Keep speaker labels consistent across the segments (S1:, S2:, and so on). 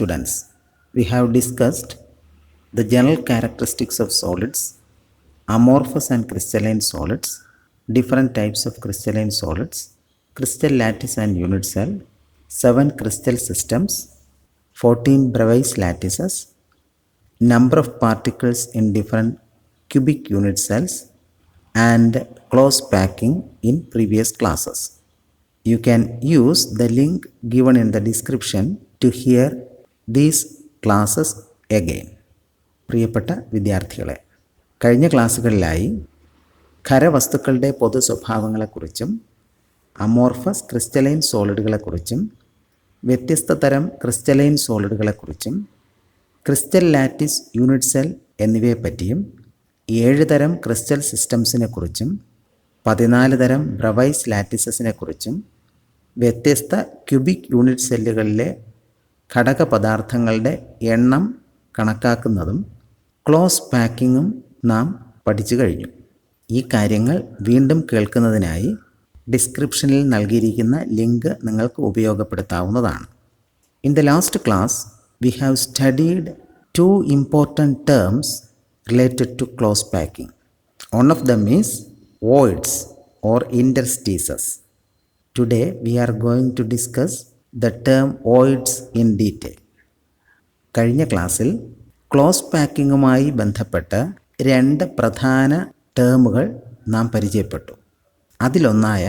S1: students, we have discussed the general characteristics of solids, amorphous and crystalline solids, different types of crystalline solids, crystal lattice and unit cell, 7 crystal systems, 14 Bravais lattices, number of particles in different cubic unit cells, and close packing in previous classes. You can use the link given in the description to hear these classes again. പ്രിയപ്പെട്ട വിദ്യാർത്ഥികളെ, കഴിഞ്ഞ ക്ലാസ്സുകളിലായി ഖരവസ്തുക്കളുടെ പൊതു സ്വഭാവങ്ങളെക്കുറിച്ചും amorphous crystalline സോളിഡുകളെക്കുറിച്ചും വ്യത്യസ്ത തരം crystalline സോളിഡുകളെക്കുറിച്ചും crystal lattice unit cell എന്നിവയെപ്പറ്റിയും 7 തരം ക്രിസ്റ്റൽ സിസ്റ്റംസിനെക്കുറിച്ചും 14 തരം ബ്രവൈസ് ലാറ്റിസസിനെക്കുറിച്ചും വ്യത്യസ്ത ക്യൂബിക് യൂണിറ്റ് സെല്ലുകളിലെ ഘടക പദാർത്ഥങ്ങളുടെ എണ്ണം കണക്കാക്കുന്നതും ക്ലോസ് പാക്കിങ്ങും നാം പഠിച്ചു കഴിഞ്ഞു. ഈ കാര്യങ്ങൾ വീണ്ടും കേൾക്കുന്നതിനായി ഡിസ്ക്രിപ്ഷനിൽ നൽകിയിരിക്കുന്ന ലിങ്ക് നിങ്ങൾക്ക് ഉപയോഗപ്പെടുത്താവുന്നതാണ്. In the last class we have studied 2 important terms related to close packing. One of them is voids or interstices. Today we are going to discuss the term voids in detail. കഴിഞ്ഞ ക്ലാസ്സിൽ close പാക്കിങ്ങുമായി ബന്ധപ്പെട്ട 2 പ്രധാന ടേമുകൾ നാം പരിചയപ്പെട്ടു. അതിലൊന്നായ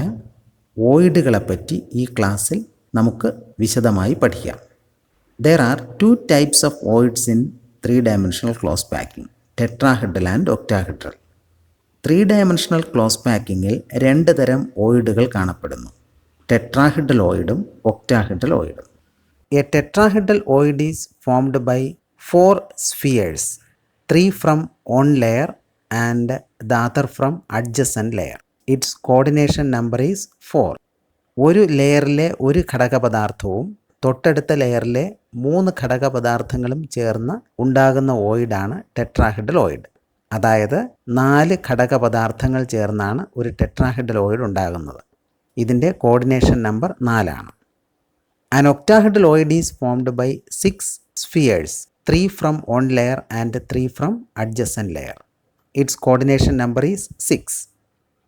S1: വോയിഡുകളെപ്പറ്റി ഈ ക്ലാസ്സിൽ നമുക്ക് വിശദമായി പഠിക്കാം. There are 2 types of voids in 3-dimensional close packing, tetrahedral and octahedral. 3-dimensional close packingil 2 തരം വോയിഡുകൾ കാണപ്പെടുന്നു, ടെട്രാഹെഡ്രൽ വോയിഡും ഒക്ടാഹെഡ്രൽ വോയിഡും. A tetrahedral void is formed by 4 spheres, 3 from one layer and the other from adjacent layer. Its coordination number is 4. ഒരു ലെയറിലെ ഒരു ഘടകപദാർത്ഥവും തൊട്ടടുത്ത ലെയറിലെ 3 ഘടകപദാർത്ഥങ്ങളും ചേർന്ന് ഉണ്ടാകുന്ന വോയിഡാണ് ടെട്രാഹെഡ്രൽ വോയിഡ്. അതായത് 4 ഘടകപദാർത്ഥങ്ങൾ ചേർന്നാണ് ഒരു ടെട്രാഹെഡ്രൽ വോയിഡ് ഉണ്ടാകുന്നത്. ഇതിൻ്റെ കോർഡിനേഷൻ നമ്പർ 4 ആണ്. An octahedral void is formed by 6 spheres, 3 from one layer and 3 from adjacent layer. Its coordination number is 6.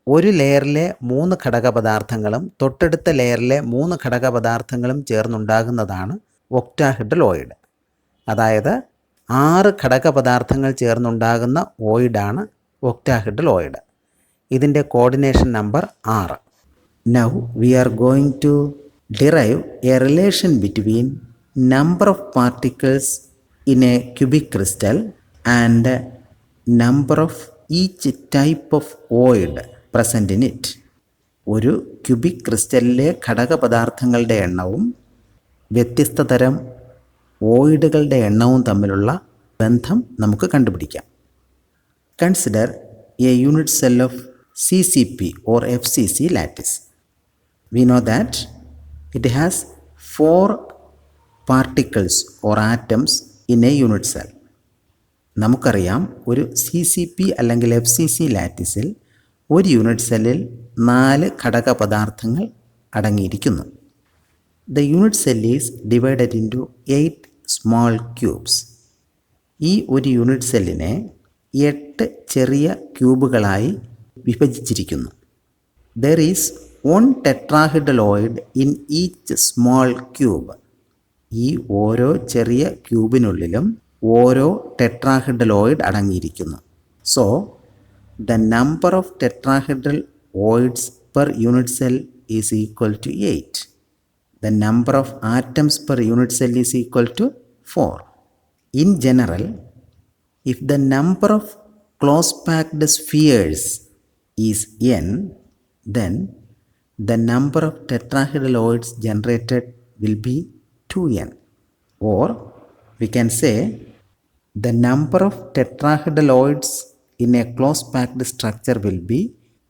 S1: ഒരു ലെയറിലെ 3 ഘടകപദാർത്ഥങ്ങളും തൊട്ടടുത്ത ലെയറിലെ 3 ഘടകപദാർത്ഥങ്ങളും ചേർന്നുണ്ടാകുന്നതാണ് ഒക്ടാഹെഡ്രൽ വോയിഡ്. അതായത് 6 ഘടകപദാർത്ഥങ്ങൾ ചേർന്നുണ്ടാകുന്ന വോയിഡാണ് ഒക്ടാഹെഡ്രൽ വോയിഡ്. ഇതിൻ്റെ coordination number 6. Now we are going to derive a relation between number of particles in a cubic crystal and number of each type of void present in it. ഒരു cubic ക്രിസ്റ്റലിലെ ഘടകപദാർത്ഥങ്ങളുടെ എണ്ണവും വ്യത്യസ്ത തരം വോയിഡുകളുടെ എണ്ണവും തമ്മിലുള്ള ബന്ധം നമുക്ക് കണ്ടുപിടിക്കാം. Consider A unit cell of CCP or FCC lattice. We know that it has 4 particles or atoms in a unit cell. നമുക്കറിയാം ഒരു CCP അല്ലെങ്കിൽ FCC ലാറ്റിസിൽ ഒരു യൂണിറ്റ് സെല്ലിൽ 4 ഘടകപദാർത്ഥങ്ങൾ അടങ്ങിയിരിക്കുന്നു. The unit cell is divided into 8 small cubes. ഈ ഒരു unit സെല്ലിനെ 8 ചെറിയ ക്യൂബുകളായി വിഭജിച്ചിരിക്കുന്നു. There is 1 tetrahedral void in each small cube. ഈ ഓരോ ചെറിയ ക്യൂബിനുള്ളിലും ഓരോ ടെട്രാഹെഡ്രൽ വോയിഡ് അടങ്ങിയിരിക്കുന്നു. So the number of tetrahedral voids per unit cell is equal to 8. The number of atoms per unit cell is equal to 4. In general, if the number of close packed spheres is n, then the number of tetrahedral voids generated will be 2n. Or we can say the number of tetrahedral voids in a close packed structure will be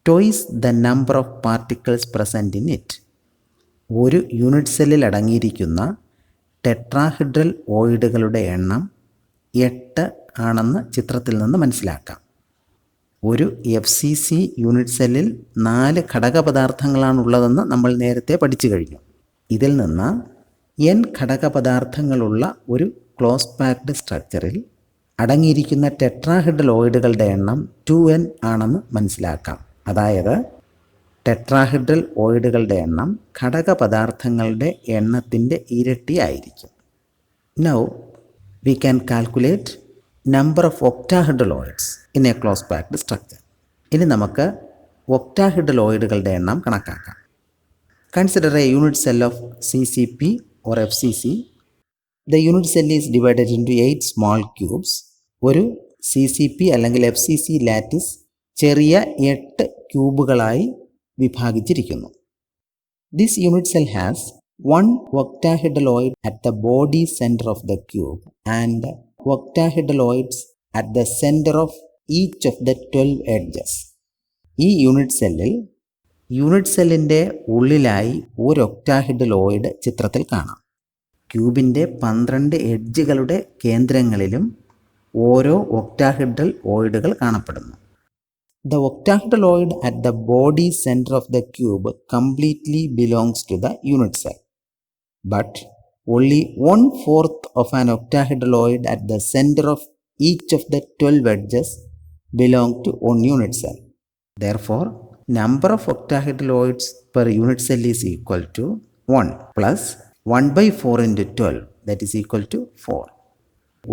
S1: twice the number of particles present in it. ഒരു unit സെല്ലിൽ അടങ്ങിയിരിക്കുന്ന tetrahedral വോയിഡുകളുടെ എണ്ണം 8 ആണെന്ന് ചിത്രത്തിൽ നിന്ന് മനസ്സിലാക്കാം. ഒരു FCC unit സെല്ലിൽ 4 ഘടകപദാർത്ഥങ്ങളാണുള്ളതെന്ന് നമ്മൾ നേരത്തെ പഠിച്ചു കഴിഞ്ഞു. ഇതിൽ നിന്ന് n ഘടകപദാർത്ഥങ്ങളുള്ള ഒരു ക്ലോസ് പാക്ഡ് സ്ട്രക്ചറിൽ അടങ്ങിയിരിക്കുന്ന ടെട്രാഹെഡ്രലോയിഡുകളുടെ എണ്ണം 2n ആണെന്ന് മനസ്സിലാക്കാം. അതായത് ടെട്രാഹെഡ്രൽ ഓയിഡുകളുടെ എണ്ണം ഘടകപദാർത്ഥങ്ങളുടെ എണ്ണത്തിൻ്റെ ഇരട്ടിയായിരിക്കും. Now we can calculate number of octahedraloids in a close packed structure. ഇനി നമുക്ക് ഒക്ടാഹെഡ്രലോയിഡുകളുടെ എണ്ണം കണക്കാക്കാം. Consider a unit cell of CCP or FCC. The unit cell is divided into 8 small cubes. ഒരു CCP അല്ലെങ്കിൽ FCC ലാറ്റിസ് ചെറിയ 8 ക്യൂബുകളായി വിഭാഗിച്ചിരിക്കുന്നു. This unit cell has one octahedraloid at the body center of the cube and octahedraloids at the center of each of the 12 edges. ഈ unit സെല്ലിൻ്റെ ഉള്ളിലായി ഒരു ഒക്ടാഹെഡ്രലോയിഡ് ചിത്രത്തിൽ കാണാം. ക്യൂബിൻ്റെ 12 എഡ്ജുകളുടെ കേന്ദ്രങ്ങളിലും ഓരോ ഒക്ടാഹെഡ്രൽ ഓയിഡുകൾ കാണപ്പെടുന്നു. The octahedraloid at the body center of the cube completely belongs to the unit cell. But only 1/4 of an octahedraloid at the center of each of the 12 edges belong to one unit cell. Therefore, number of octahedraloids per unit cell is equal to 1 plus 1/4 into 12, that is equal to 4.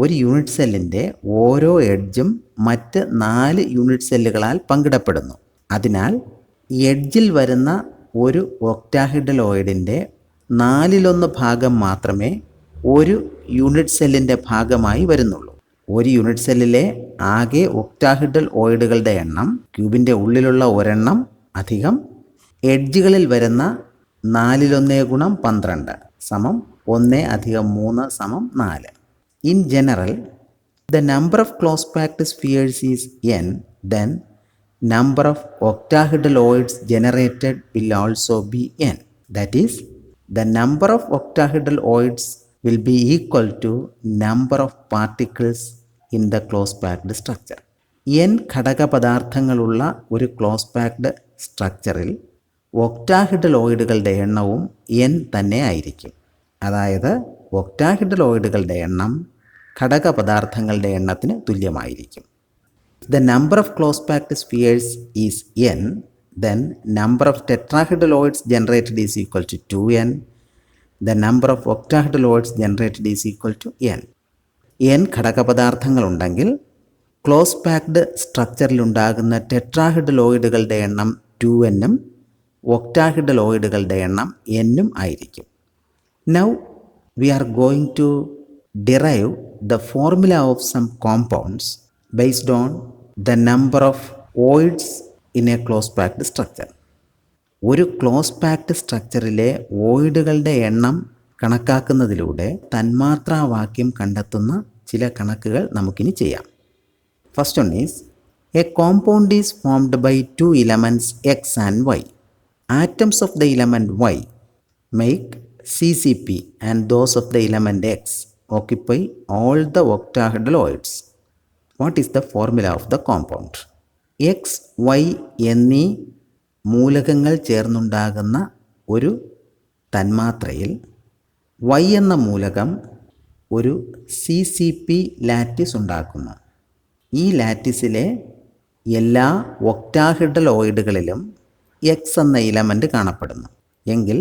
S1: ഒരു unit സെല്ലിൻ്റെ ഓരോ എഡ്ജും മറ്റ് 4 unit സെല്ലുകളാൽ പങ്കിടപ്പെടുന്നു. അതിനാൽ എഡ്ജിൽ വരുന്ന ഒരു ഒക്ടാഹെഡ്രലോയിഡിൻ്റെ 4/1 ഭാഗം മാത്രമേ ഒരു യൂണിറ്റ് സെല്ലിൻ്റെ ഭാഗമായി വരുന്നുള്ളൂ. ഒരു യൂണിറ്റ് സെല്ലിലെ ആകെ ഒക്ടാഹെഡ്രൽ ഓയിഡുകളുടെ എണ്ണം ക്യൂബിൻ്റെ ഉള്ളിലുള്ള ഒരെണ്ണം അധികം എഡ്ജുകളിൽ വരുന്ന 4/1 ഗുണം 12 സമം 1 അധികം 3 സമം 4. In general, the number of close packed spheres is n, then number of octahedraloids generated will also be n. That is, the number of octahedraloids will be equal to number of particles in the close packed structure. n ഘടകപദാർത്ഥങ്ങളുള്ള ഒരു close packed സ്ട്രക്ചറിൽ ഒക്ടാഹെഡ്രലോയിഡുകളുടെ എണ്ണവും n തന്നെ ആയിരിക്കും. അതായത് ഒക്ടാഹെഡ്രലോയിഡുകളുടെ എണ്ണം ഘടകപദാർത്ഥങ്ങളുടെ എണ്ണത്തിന് തുല്യമായിരിക്കും. The number of close packed spheres is n, then number of tetrahedraloids generated is equal to 2n. The number of octahedraloids generated is equal to n. n ഘടകപദാർത്ഥങ്ങളുണ്ടെങ്കിൽ ക്ലോസ് പാക്ഡ് സ്ട്രക്ചറിലുണ്ടാകുന്ന ടെട്രാഹെഡ്രലോയിഡുകളുടെ എണ്ണം 2n-ഉം ഒക്ടാഹെഡ്രലോയിഡുകളുടെ എണ്ണം n-ഉം ആയിരിക്കും. Now we are going to derive the formula of some compounds based on the number of oids in a close packed structure. ഒരു close packed സ്ട്രക്ചറിലെ ഓയിഡുകളുടെ എണ്ണം കണക്കാക്കുന്നതിലൂടെ തന്മാത്രാവാക്യം കണ്ടെത്തുന്ന ചില കണക്കുകൾ നമുക്കിനി ചെയ്യാം. First one is, a compound is formed by 2 elements x and y. Atoms of the element y make CCP and those of the element x occupy all the octahedraloids. What is the formula of the compound? x, y എന്നീ മൂലകങ്ങൾ ചേർന്നുണ്ടാകുന്ന ഒരു തന്മാത്രയിൽ y എന്ന മൂലകം ഒരു CCP lattice ഉണ്ടാക്കുന്നു. ഈ ലാറ്റിസിലെ എല്ലാ ഒക്ടാഹെഡ്രലോയിഡുകളിലും x എന്ന ഇലമെൻ്റ് കാണപ്പെടുന്നു. എങ്കിൽ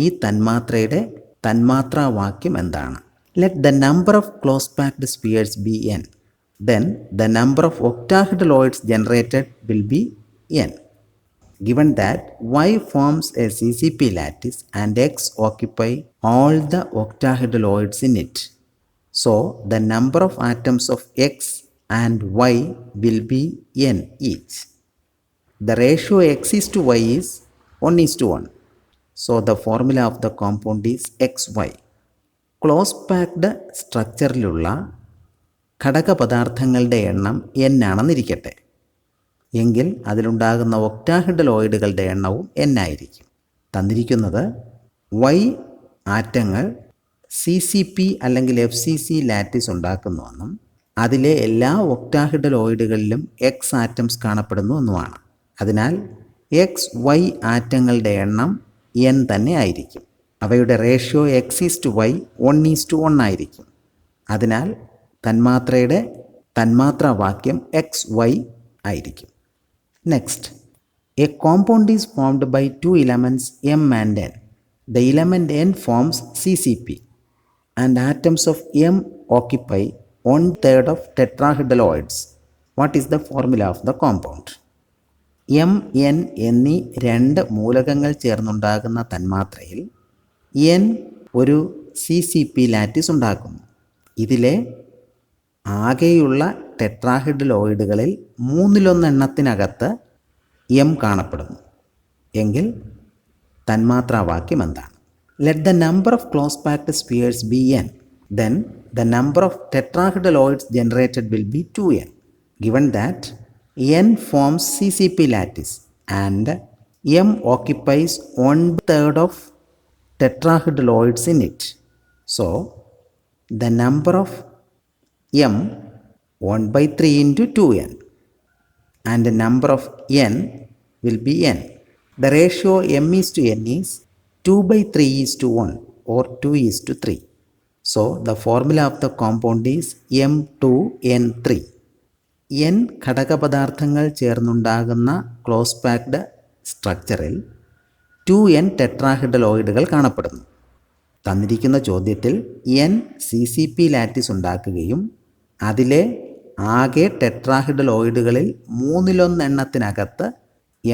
S1: ഈ തന്മാത്രയുടെ തന്മാത്രാവാക്യം എന്താണ്? Let the number of close packed spheres be n. Then the number of octahedraloids generated will be n. Given that y forms a CCP lattice and x occupy all the octahedraloids in it, so the number of atoms of x and y will be n each. The ratio x is to y is 1:1. So the formula of the compound is xy. Close packed സ്ട്രക്ചറിലുള്ള ഘടകപദാർത്ഥങ്ങളുടെ എണ്ണം n ആണെന്നിരിക്കട്ടെ. എങ്കിൽ അതിലുണ്ടാകുന്ന ഒക്ടാഹെഡ്രലോയിഡുകളുടെ എണ്ണവും n ആയിരിക്കും. തന്നിരിക്കുന്നത് y ആറ്റങ്ങൾ CCP അല്ലെങ്കിൽ FCC ലാറ്റിസ് ഉണ്ടാക്കുന്നുവെന്നും അതിലെ എല്ലാ ഒക്ടാഹെഡ്രലോയിഡുകളിലും x ആറ്റംസ് കാണപ്പെടുന്നു എന്നുമാണ്. അതിനാൽ XY ആറ്റങ്ങളുടെ എണ്ണം n തന്നെ ആയിരിക്കും. അവയുടെ റേഷ്യോ x:y 1:1 ആയിരിക്കും. അതിനാൽ തന്മാത്രയുടെ തന്മാത്രാവാക്യം XY ആയിരിക്കും. Next, a compound is formed by 2 elements M and N. The element N forms CCP and atoms of M occupy 1/3 of tetrahedraloids. What is the formula of the compound? M, N എന്നീ 2 മൂലകങ്ങൾ ചേർന്നുണ്ടാകുന്ന തന്മാത്രയിൽ N ഒരു CCP lattice ഉണ്ടാക്കുന്നു. ഇതിലെ ആകെയുള്ള ടെട്രാഹെഡ്രലോയിഡുകളിൽ 1/3 M കാണപ്പെടുന്നു എങ്കിൽ തന്മാത്രാവാക്യം എന്താണ്? Let the number of close packed spheres be N. Then the number of tetrahedraloids generated will be 2N. Given that N forms CCP lattice and M occupies 1/3 of tetrahedraloids in it. So the number of M 1/3 into 2N and the number of N will be N. The ratio M:N is 2/3:1 or 2:3. So the formula of the compound is M2N3. N ഘടകപദാർത്ഥങ്ങൾ ചേർന്നുണ്ടാകുന്ന close packed സ്ട്രക്ചറിൽ 2N ടെട്രാഹെഡ്രലോയിഡുകൾ കാണപ്പെടുന്നു. തന്നിരിക്കുന്ന ചോദ്യത്തിൽ N CCP lattice ഉണ്ടാക്കുകയും അതിലെ ആകെ ടെട്രാഹെഡ്രലോയിഡുകളിൽ 1/3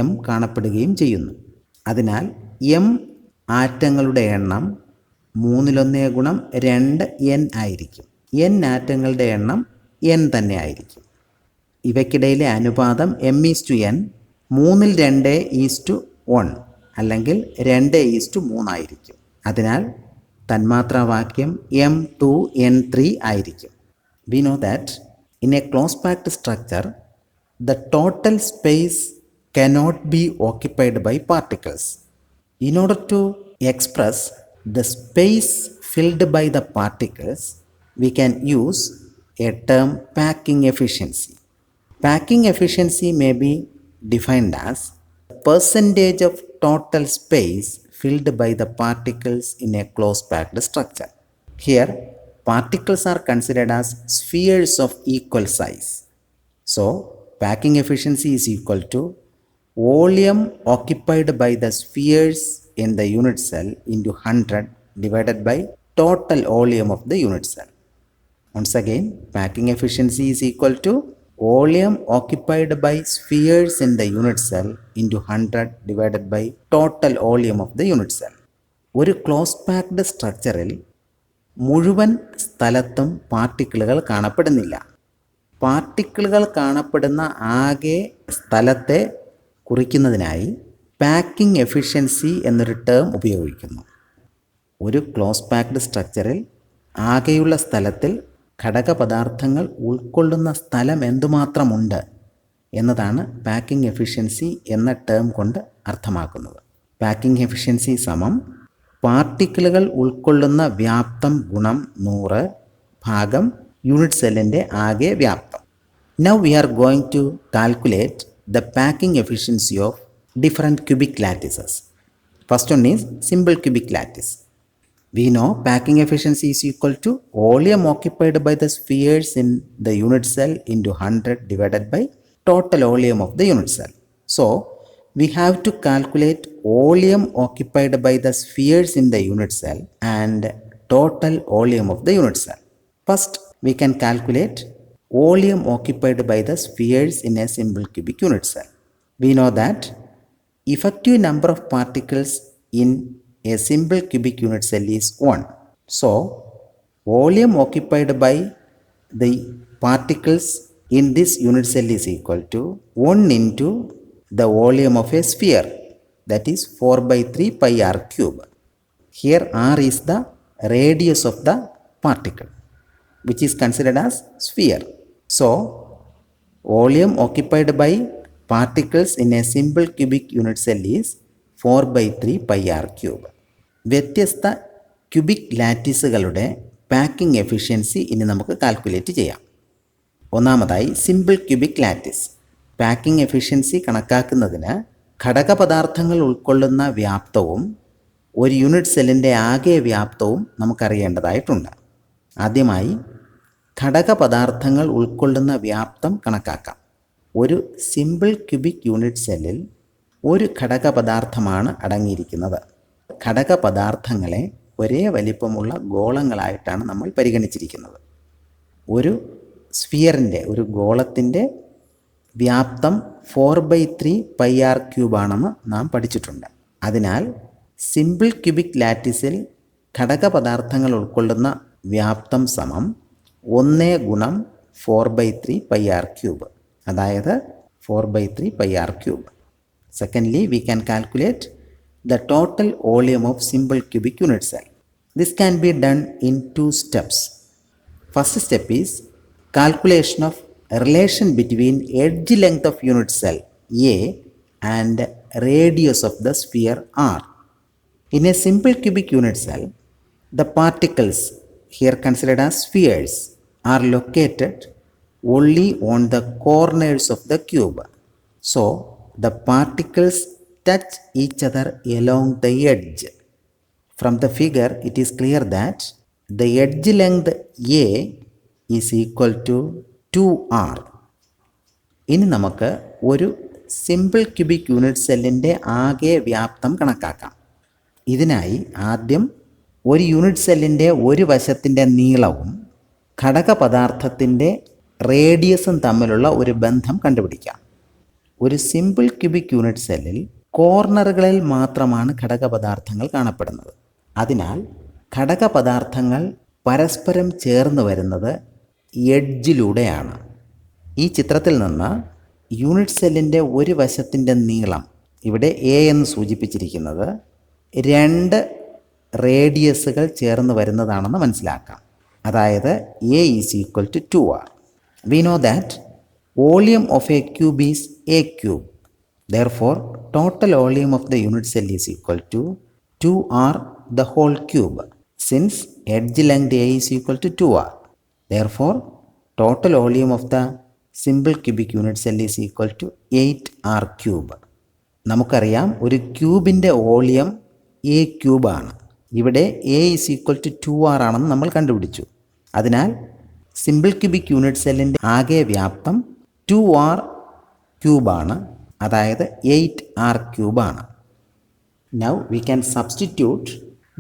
S1: M കാണപ്പെടുകയും ചെയ്യുന്നു. അതിനാൽ M ആറ്റങ്ങളുടെ എണ്ണം 3/1 2N ആയിരിക്കും. N ആറ്റങ്ങളുടെ എണ്ണം N തന്നെ ആയിരിക്കും. ഇവയ്ക്കിടയിലെ അനുപാതം M:N 3:2:1 അല്ലെങ്കിൽ 2:3 ആയിരിക്കും. അതിനാൽ തന്മാത്രാവാക്യം M2N3 ആയിരിക്കും. We know that in a close packed structure, the total space cannot be occupied by particles. In order to express the space filled by the particles, we can use a term packing efficiency. Packing efficiency may be defined as percentage of total space filled by the particles in a close packed structure. Here, particles are considered as spheres of equal size. So, packing efficiency is equal to volume occupied by the spheres in the unit cell into 100 divided by total volume of the unit cell. Once again, packing efficiency is equal to volume occupied by spheres in the unit cell into 100 divided by total volume of the unit cell. ഒരു close packed സ്ട്രക്ചറിൽ മുഴുവൻ സ്ഥലത്തും പാർട്ടിക്കിളുകൾ കാണപ്പെടുന്നില്ല. പാർട്ടിക്കിളുകൾ കാണപ്പെടുന്ന ആകെ സ്ഥലത്തെ കുറിക്കുന്നതിനായി packing efficiency എന്നൊരു term ഉപയോഗിക്കുന്നു. ഒരു ക്ലോസ് പാക്ഡ് സ്ട്രക്ചറിൽ ആകെയുള്ള സ്ഥലത്തിൽ ഘടകപദാർത്ഥങ്ങൾ ഉൾക്കൊള്ളുന്ന സ്ഥലം എന്തുമാത്രമുണ്ട് എന്നതാണ് പാക്കിംഗ് എഫിഷ്യൻസി എന്ന ടേം കൊണ്ട് അർത്ഥമാക്കുന്നത്. പാക്കിംഗ് എഫിഷ്യൻസി സമം പാർട്ടിക്കിളുകൾ ഉൾക്കൊള്ളുന്ന വ്യാപ്തം ഗുണം 100 ഭാഗം യൂണിറ്റ് സെല്ലിൻ്റെ ആകെ വ്യാപ്തം. Now we are going to calculate the packing efficiency of different cubic lattices. First one is simple cubic lattice. We know packing efficiency is equal to volume occupied by the spheres in the unit cell into 100 divided by total volume of the unit cell. So, we have to calculate volume occupied by the spheres in the unit cell and total volume of the unit cell. First, we can calculate volume occupied by the spheres in a simple cubic unit cell. We know that effective number of particles in a simple cubic unit cell is 1. So, volume occupied by the particles in this unit cell is equal to 1 into the volume of a sphere, that is 4/3 pi r cube. Here r is the radius of the particle, which is considered as sphere. So, volume occupied by particles in a simple cubic unit cell is 4/3 pi r cube. വ്യത്യസ്ത cubic ലാറ്റിസുകളുടെ packing efficiency ഇനി നമുക്ക് calculate ചെയ്യാം. ഒന്നാമതായി simple cubic lattice. Packing efficiency കണക്കാക്കുന്നതിന് ഘടകപദാർത്ഥങ്ങൾ ഉൾക്കൊള്ളുന്ന വ്യാപ്തവും ഒരു unit സെല്ലിൻ്റെ ആകെ വ്യാപ്തവും നമുക്കറിയേണ്ടതായിട്ടുണ്ട്. ആദ്യമായി ഘടകപദാർത്ഥങ്ങൾ ഉൾക്കൊള്ളുന്ന വ്യാപ്തം കണക്കാക്കാം. ഒരു സിമ്പിൾ ക്യൂബിക് യൂണിറ്റ് സെല്ലിൽ ഒരു ഘടകപദാർത്ഥമാണ് അടങ്ങിയിരിക്കുന്നത്. ഘടകപദാർത്ഥങ്ങളെ ഒരേ വലിപ്പമുള്ള ഗോളങ്ങളായിട്ടാണ് നമ്മൾ പരിഗണിച്ചിരിക്കുന്നത്. ഒരു സ്ഫിയറിൻ്റെ, ഒരു ഗോളത്തിൻ്റെ വ്യാപ്തം 4/3 πr³ ആണെന്ന് നാം പഠിച്ചിട്ടുണ്ട്. അതിനാൽ സിമ്പിൾ ക്യൂബിക് ലാറ്റിസിൽ ഘടകപദാർത്ഥങ്ങൾ ഉൾക്കൊള്ളുന്ന വ്യാപ്തം സമം 1 ഗുണം 4/3 πr³, അതായത് 4/3 πr³. Secondly, we can calculate the total volume of simple cubic unit cell. This can be done in 2 steps. First step is calculation of relation between edge length of unit cell A and radius of the sphere R. In a simple cubic unit cell, the particles, here considered as spheres, are located only on the corners of the cube. So, the particles touch each other along the edge. From the figure, it is clear that the edge length A is equal to 2R. ഇനി നമുക്ക് ഒരു simple cubic unit സെല്ലിൻ്റെ ആകെ വ്യാപ്തം കണക്കാക്കാം. ഇതിനായി ആദ്യം ഒരു യൂണിറ്റ് സെല്ലിൻ്റെ ഒരു വശത്തിൻ്റെ നീളവും ഘടകപദാർത്ഥത്തിൻ്റെ റേഡിയസും തമ്മിലുള്ള ഒരു ബന്ധം കണ്ടുപിടിക്കാം. ഒരു സിമ്പിൾ ക്യൂബിക് യൂണിറ്റ് സെല്ലിൽ കോർണറുകളിൽ മാത്രമാണ് ഘടകപദാർത്ഥങ്ങൾ കാണപ്പെടുന്നത്. അതിനാൽ ഘടകപദാർത്ഥങ്ങൾ പരസ്പരം ചേർന്ന് വരുന്നത് എഡ്ജിലൂടെയാണ്. ഈ ചിത്രത്തിൽ നിന്ന് യൂണിറ്റ് സെല്ലിൻ്റെ ഒരു വശത്തിൻ്റെ നീളം, ഇവിടെ എ എന്ന് സൂചിപ്പിച്ചിരിക്കുന്നത്, 2 റേഡിയസുകൾ ചേർന്ന് വരുന്നതാണെന്ന് മനസ്സിലാക്കാം. അതായത് a is equal to 2R. We know that volume of a cube is a cube. Therefore, total volume of the unit cell is equal to 2R the whole cube, since edge length A is equal to 2R. Therefore, total volume of the simple cubic unit cell is equal to 8R³. നമുക്കറിയാം ഒരു ക്യൂബിൻ്റെ volume A ക്യൂബാണ്. ഇവിടെ A is equal to 2R ആണെന്ന് നമ്മൾ കണ്ടുപിടിച്ചു. അതിനാൽ simple cubic unit സെല്ലിൻ്റെ ആകെ വ്യാപ്തം 2R³ ആണ്, അതായത് 8R³ ആണ്. Now we can substitute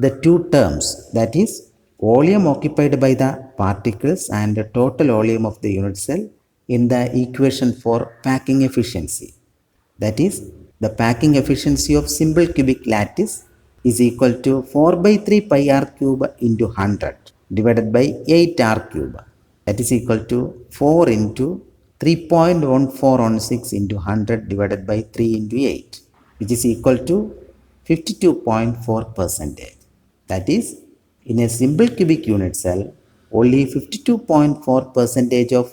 S1: the two terms, that is volume occupied by the particles and the total volume of the unit cell, in the equation for packing efficiency. That is, the packing efficiency of simple cubic lattice is equal to 4/3 πr³ into 100 divided by 8R³. That is equal to 4 into 3.1416 into 100 divided by 3 into 8, which is equal to 52.4%. That is, in a simple cubic unit cell, only 52.4% of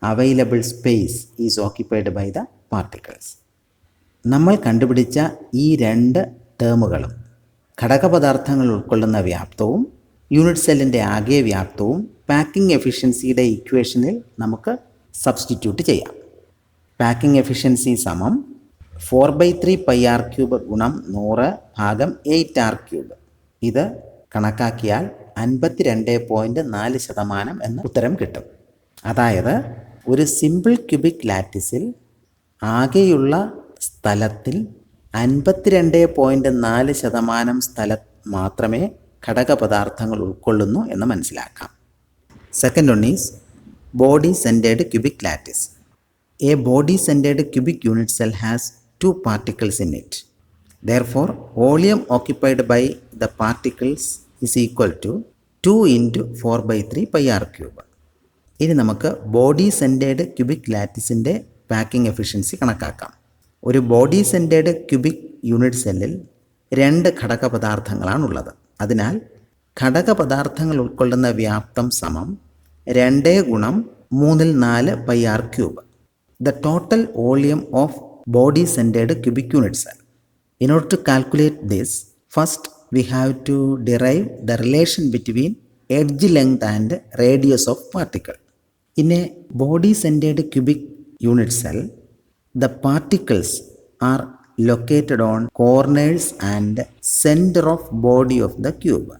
S1: available space is occupied by the particles. നമ്മൾ കണ്ടുപിടിച്ച ഈ 2 ടേമുകളും ഘടകപദാർത്ഥങ്ങൾ ഉൾക്കൊള്ളുന്ന വ്യാപ്തവും unit സെല്ലിൻ്റെ ആകെ വ്യാപ്തവും packing എഫിഷ്യൻസിയുടെ ഇക്വേഷനിൽ നമുക്ക് substitute ചെയ്യാം. Packing efficiency സമം 4/3 πr³ ഗുണം 100 ഭാഗം 8R³. ഇത് കണക്കാക്കിയാൽ 52.4% എന്ന ഉത്തരം കിട്ടും. അതായത് ഒരു സിമ്പിൾ ക്യൂബിക് ലാറ്റിസിൽ ആകെയുള്ള സ്ഥലത്തിൽ 52.4% സ്ഥലം മാത്രമേ ഘടകപദാർത്ഥങ്ങൾ ഉൾക്കൊള്ളുന്നു എന്ന് മനസ്സിലാക്കാം. Second one is body centered cubic lattice. A body centered cubic unit cell has 2 particles in it. Therefore, volume occupied by the particles is equal to 2 into 4/3 πr³. ഇനി നമുക്ക് ബോഡി സെൻറ്റേഡ് ക്യൂബിക് ലാറ്റിസിൻ്റെ packing efficiency കണക്കാക്കാം. ഒരു body centred cubic unit സെല്ലിൽ 2 ഘടകപദാർത്ഥങ്ങളാണുള്ളത്. അതിനാൽ ഘടകപദാർത്ഥങ്ങൾ ഉൾക്കൊള്ളുന്ന വ്യാപ്തം സമം 2 ഗുണം 3/4 πr³. The total volume of body centered cubic unit cell. In order to calculate this, first we have to derive the relation between edge length and radius of particle. In a body centered cubic unit cell, the particles are located on corners and center of body of the cube.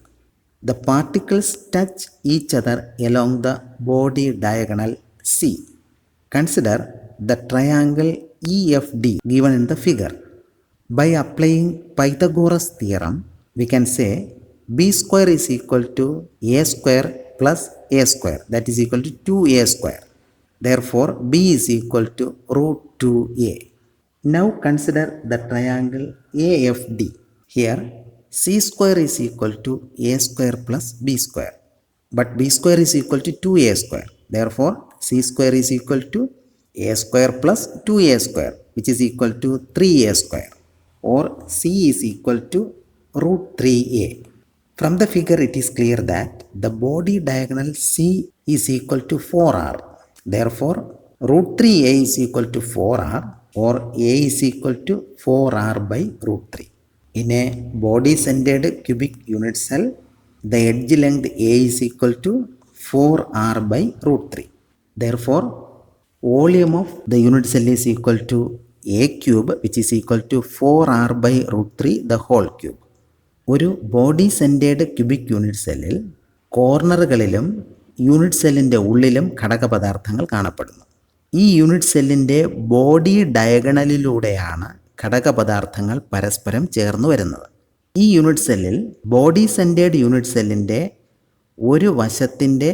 S1: The particles touch each other along the body diagonal C. Consider the triangle EFD given in the figure. By applying Pythagoras theorem, we can say b square is equal to a square plus a square, that is equal to 2a square. Therefore, b is equal to root 2a. Now consider the triangle AFD. Here, c square is equal to a square plus b square. But b square is equal to 2a square. Therefore, c square is equal to a square plus 2a square, which is equal to 3a square. Or c is equal to root 3a. From the figure it is clear that the body diagonal C is equal to 4r. Therefore, root 3a is equal to 4r, or a is equal to 4r by root 3. In a body-centered cubic unit cell, the edge length a is equal to 4r by root 3. Therefore, volume of the unit cell is equal to a cube, which is equal to 4r by root 3 the whole cube. ഒരു body centred cubic unit സെല്ലിൽ കോർണറുകളിലും unit സെല്ലിൻ്റെ ഉള്ളിലും ഘടകപദാർത്ഥങ്ങൾ കാണപ്പെടുന്നു. ഈ unit സെല്ലിൻ്റെ body ഡയഗണലിലൂടെയാണ് ഘടകപദാർത്ഥങ്ങൾ പരസ്പരം ചേർന്ന് വരുന്നത്. ഈ യൂണിറ്റ് സെല്ലിൽ ബോഡി സെൻറ്റേഡ് യൂണിറ്റ് സെല്ലിൻ്റെ ഒരു വശത്തിൻ്റെ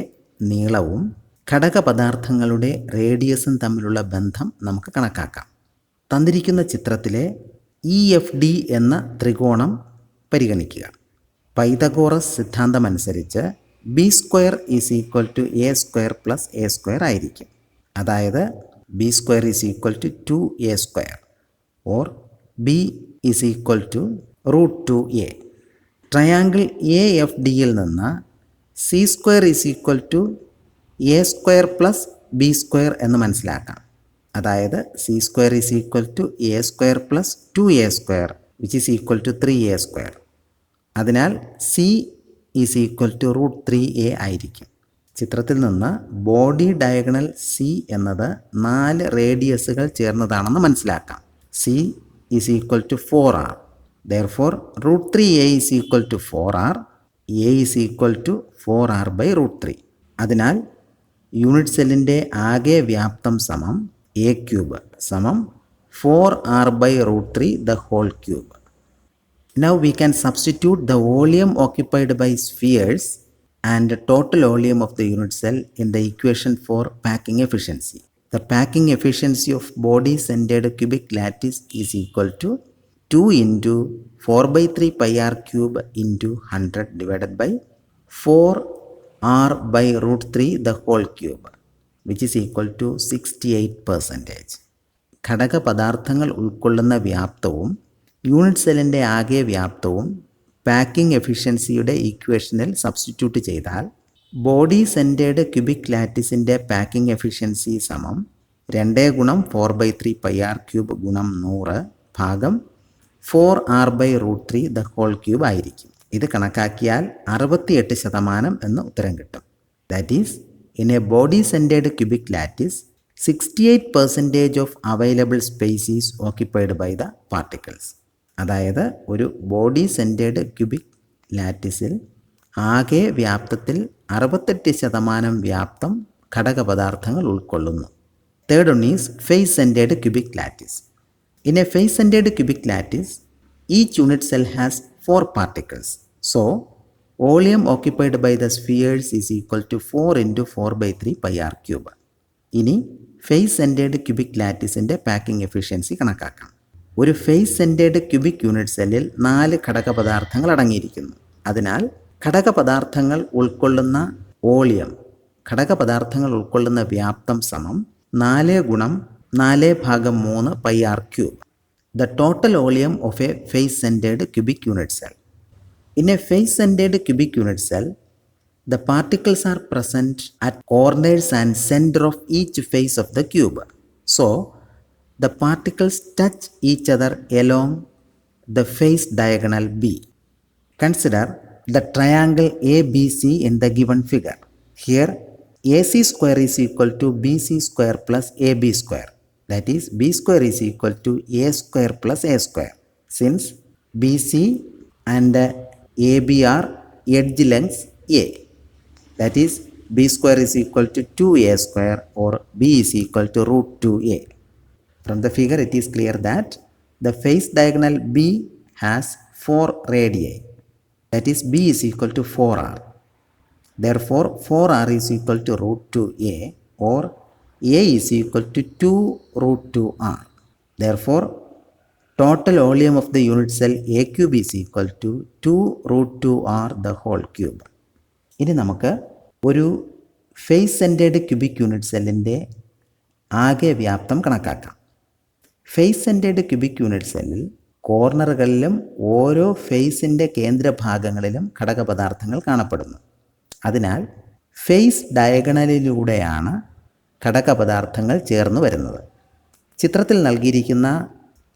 S1: നീളവും ഘടകപദാർത്ഥങ്ങളുടെ റേഡിയസും തമ്മിലുള്ള ബന്ധം നമുക്ക് കണക്കാക്കാം. തന്നിരിക്കുന്ന ചിത്രത്തിലെ EFD എന്ന ത്രികോണം പരിഗണിക്കുക. പൈതഗോറസ് സിദ്ധാന്തമനുസരിച്ച് B square is equal to A square plus A square ആയിരിക്കും. അതായത് B square is equal to 2a square, or B is equal to root 2a. Triangle AFDയിൽ നിന്ന് C square is equal to A square plus B square എന്ന് മനസ്സിലാക്കാം. അതായത് C square is equal to A square plus 2a square, which is equal to 3a square. അതിനാൽ c is equal to root 3a ആയിരിക്കും. ചിത്രത്തിൽ നിന്ന് body diagonal c എന്നത് 4 റേഡിയസുകൾ ചേർന്നതാണെന്ന് മനസ്സിലാക്കാം. c is equal to 4r. Therefore, root 3a is equal to 4r. a is equal to 4r by root 3. അതിനാൽ unit സെല്ലിൻ്റെ ആകെ വ്യാപ്തം സമം a ക്യൂബ് സമം 4r by root 3 the whole cube. Now we can substitute the volume occupied by spheres and total volume of the unit cell in the equation for packing efficiency. The packing efficiency of body-centered cubic lattice is equal to 2 into 4 by 3 pi r cube into 100 divided by 4r by root 3 the whole cube, which is equal to 68%. ഘടകപദാർത്ഥങ്ങൾ ഉൾക്കൊള്ളുന്ന വ്യാപ്തവും unit സെല്ലിൻ്റെ ആകെ വ്യാപ്തവും packing എഫിഷ്യൻസിയുടെ ഇക്വേഷനിൽ substitute ചെയ്താൽ body centred cubic ലാറ്റിസിൻ്റെ packing efficiency സമം 2 ഗുണം 4 by 3 pi r cube ഗുണം 100 ഭാഗം 4r by root 3 the whole cube ആയിരിക്കും. ഇത് കണക്കാക്കിയാൽ 68% എന്ന് ഉത്തരം കിട്ടും. That is, in A body centred cubic lattice 68% of available space is occupied by the particles. അതായത് ഒരു ബോഡി സെൻറ്റേഡ് ക്യൂബിക് ലാറ്റിസിൽ ആകെ വ്യാപ്തത്തിൽ 68% വ്യാപ്തം ഘടകപദാർത്ഥങ്ങൾ ഉൾക്കൊള്ളുന്നു. Third one is face centred cubic lattice. In a face centred cubic lattice each unit cell has 4 particles. So, volume occupied by the spheres is equal to 4 into 4 by 3 pi r cube. ഇനി face centred cubic ലാറ്റിസിൻ്റെ packing efficiency കണക്കാക്കാം. ഒരു face centred cubic unit സെല്ലിൽ 4 ഘടകപദാർത്ഥങ്ങൾ അടങ്ങിയിരിക്കുന്നു. അതിനാൽ ഘടകപദാർത്ഥങ്ങൾ ഉൾക്കൊള്ളുന്ന volume, ഘടകപദാർത്ഥങ്ങൾ ഉൾക്കൊള്ളുന്ന വ്യാപ്തം സമം 4 ഗുണം 4 ഭാഗം 3 pi r cube. The total volume of a face centred cubic unit cell. In a face centred cubic unit cell, the particles are present at corners and center of each face of the cube. So, the particles touch each other along the face diagonal B. Consider the triangle ABC in the given figure. Here, AC square is equal to BC square plus AB square. that is b square is equal to a square plus a square, since BC and AB are edge lengths a. That is b square is equal to 2a square, or b is equal to root 2a. From the figure it is clear that the face diagonal B has 4 radii. That is b is equal to 4r. Therefore 4r is equal to root 2a, or a is equal to 2 root 2r. Therefore total volume of the unit cell a cube is equal to 2 root 2r the whole cube. ഇനി നമുക്ക് ഒരു face centred cubic unit സെല്ലിൻ്റെ ആകെ വ്യാപ്തം കണക്കാക്കാം. Face centred cubic unit സെല്ലിൽ കോർണറുകളിലും ഓരോ ഫേസിൻ്റെ കേന്ദ്രഭാഗങ്ങളിലും ഘടകപദാർത്ഥങ്ങൾ കാണപ്പെടുന്നു. അതിനാൽ ഫേസ് ഡയഗണലിലൂടെയാണ് ഘടകപദാർത്ഥങ്ങൾ ചേർന്ന് വരുന്നത്. ചിത്രത്തിൽ നൽകിയിരിക്കുന്ന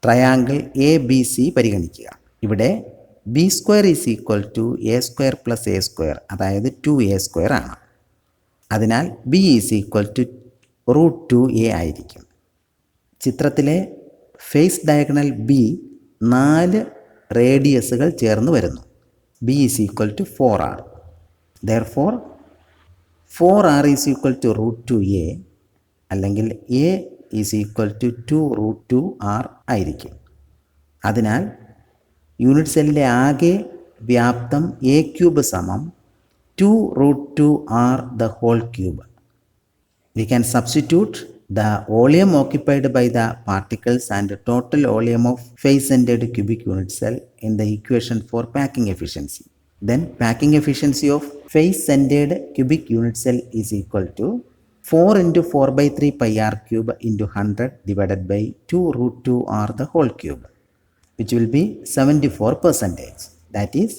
S1: ട്രയാങ്കിൾ എ ബി സി പരിഗണിക്കുക. ഇവിടെ B square is equal to A square plus A square, അതായത് 2a സ്ക്വയർ ആണ്. അതിനാൽ B is equal to root 2a ആയിരിക്കും. ചിത്രത്തിലെ ഫേസ് ഡയഗണൽ ബി 4 റേഡിയസുകൾ ചേർന്ന് വരുന്നു. B is equal to 4r. Therefore 4r is equal to root 2a, അല്ലെങ്കിൽ a is equal to 2 root 2r ആയിരിക്കും. അതിനാൽ യൂണിറ്റ് സെല്ലിൻ്റെ ആകെ വ്യാപ്തം a ക്യൂബ് സമം 2 root 2r the whole cube. We can substitute the volume occupied by the particles and total volume of face-centered cubic unit cell in the equation for packing efficiency. Then packing efficiency of face-centered cubic unit cell is equal to 4 into 4 by 3 pi r cube into 100 divided by 2 root 2r the whole cube, which will be 74%. That is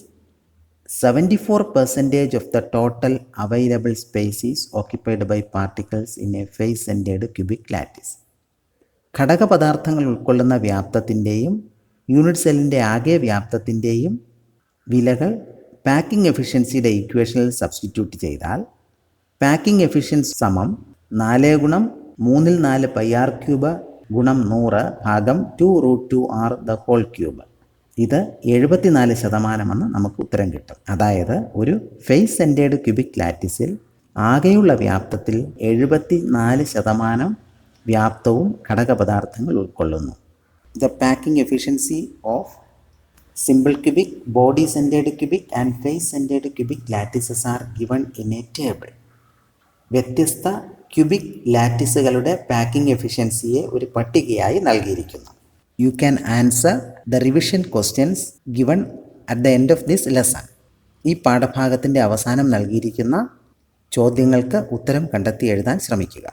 S1: 74% of the total available space is occupied by particles in a face-centered cubic lattice. ഘടകപദാർത്ഥങ്ങൾ ഉൾക്കൊള്ളുന്ന വ്യാപ്തത്തിൻ്റെയും unit സെല്ലിൻ്റെ ആകെ വ്യാപ്തത്തിൻ്റെയും വിലകൾ packing എഫിഷ്യൻസിയുടെ ഇക്വേഷനിൽ substitute ചെയ്താൽ packing efficiency സമം 4 ഗുണം 3/4 pi R cube ഗുണം 100 ഭാഗം 2 root 2r the whole cube. ഇത് 74% നമുക്ക് ഉത്തരം കിട്ടും. അതായത് ഒരു ഫേസ് സെൻറ്റേഡ് ക്യൂബിക് ലാറ്റിസിൽ ആകെയുള്ള വ്യാപ്തത്തിൽ 74% വ്യാപ്തവും ഘടകപദാർത്ഥങ്ങൾ ഉൾക്കൊള്ളുന്നു. The packing efficiency of simple cubic, body centered cubic and face centered cubic lattices are given in a table. വ്യത്യസ്ത ക്യൂബിക് ലാറ്റിസുകളുടെ പാക്കിംഗ് എഫിഷ്യൻസിയെ ഒരു പട്ടികയായി നൽകിയിരിക്കുന്നു. You can answer the revision questions given at the end of this lesson. ഈ പാഠഭാഗത്തിൻ്റെ അവസാനം നൽകിയിരിക്കുന്ന ചോദ്യങ്ങൾക്ക് ഉത്തരം കണ്ടെത്തി എഴുതാൻ ശ്രമിക്കുക.